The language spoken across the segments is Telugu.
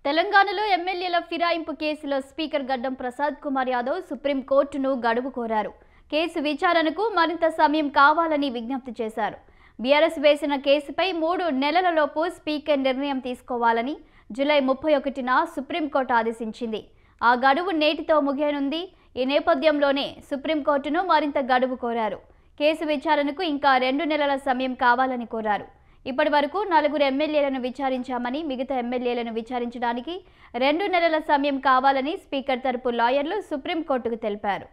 తెలంగాణలో ఎమ్మెల్యేల ఫిరాయింపు కేసులో స్పీకర్ గడ్డం ప్రసాద్ కుమార్ యాదవ్ సుప్రీంకోర్టును గడువు కోరారు. కేసు విచారణకు మరింత సమయం కావాలని విజ్ఞప్తి చేశారు. బీఆర్ఎస్ వేసిన కేసుపై 3 నెలలలోపు స్పీకర్ నిర్ణయం తీసుకోవాలని జూలై 31న సుప్రీంకోర్టు ఆదేశించింది. ఆ గడువు నేటితో ముగియనుంది. ఈ నేపథ్యంలోనే సుప్రీంకోర్టును మరింత గడువు కోరారు. కేసు విచారణకు ఇంకా 2 నెలల సమయం కావాలని కోరారు. ఇప్పటి వరకు 4 ఎమ్మెల్యేలను విచారించామని, మిగతా ఎమ్మెల్యేలను విచారించడానికి 2 నెలల సమయం కావాలని స్పీకర్ తరపు లాయర్లు సుప్రీంకోర్టుకు తెలిపారు.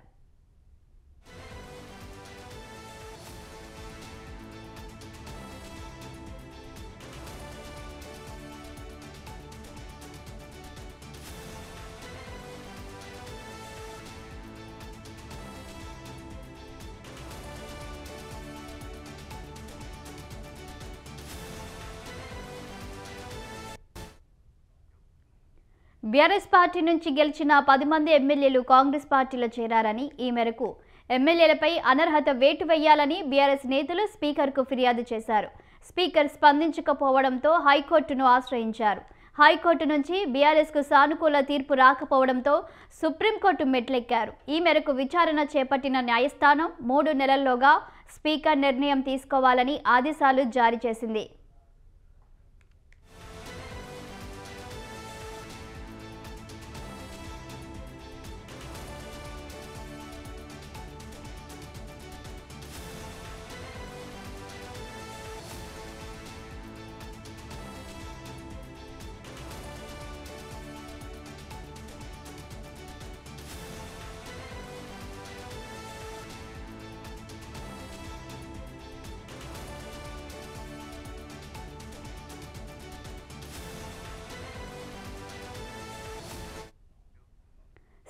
బీఆర్ఎస్ పార్టీ నుంచి గెలిచిన 10 మంది ఎమ్మెల్యేలు కాంగ్రెస్ పార్టీలో చేరారని, ఈ మేరకు ఎమ్మెల్యేలపై అనర్హత వేటు వేయాలని బీఆర్ఎస్ నేతలు స్పీకర్కు ఫిర్యాదు చేశారు. స్పీకర్ స్పందించకపోవడంతో హైకోర్టును ఆశ్రయించారు. హైకోర్టు నుంచి బీఆర్ఎస్కు సానుకూల తీర్పు రాకపోవడంతో సుప్రీంకోర్టు మెట్లెక్కారు. ఈ మేరకు విచారణ చేపట్టిన న్యాయస్థానం 3 నెలల్లోగా స్పీకర్ నిర్ణయం తీసుకోవాలని ఆదేశాలు జారీ చేసింది.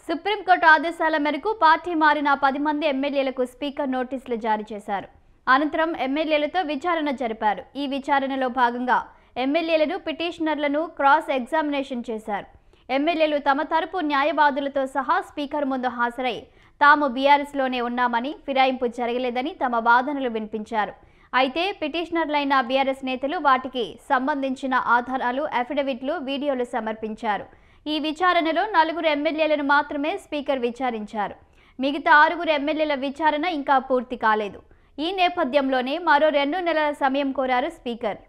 సుప్రీంకోర్టు ఆదేశాల మేరకు పార్టీ మారిన 10 మంది ఎమ్మెల్యేలకు స్పీకర్ నోటీసులు జారీ చేశారు. అనంతరం ఎమ్మెల్యేలతో విచారణ జరిపారు. ఈ విచారణలో భాగంగా ఎమ్మెల్యేలను, పిటిషనర్లను క్రాస్ ఎగ్జామినేషన్ చేశారు. ఎమ్మెల్యేలు తమ తరపు న్యాయవాదులతో సహా స్పీకర్ ముందు హాజరై తాము బీఆర్ఎస్లోనే ఉన్నామని, ఫిరాయింపు జరగలేదని తమ వాదనలు వినిపించారు. అయితే పిటిషనర్లైన బీఆర్ఎస్ నేతలు వాటికి సంబంధించిన ఆధారాలు, అఫిడవిట్లు, వీడియోలు సమర్పించారు. ఈ విచారణలో 4 ఎమ్మెల్యేలను మాత్రమే స్పీకర్ విచారించారు. మిగతా 6 ఎమ్మెల్యేల విచారణ ఇంకా పూర్తి కాలేదు. ఈ నేపథ్యంలోనే మరో 2 నెలల సమయం కోరారు స్పీకర్.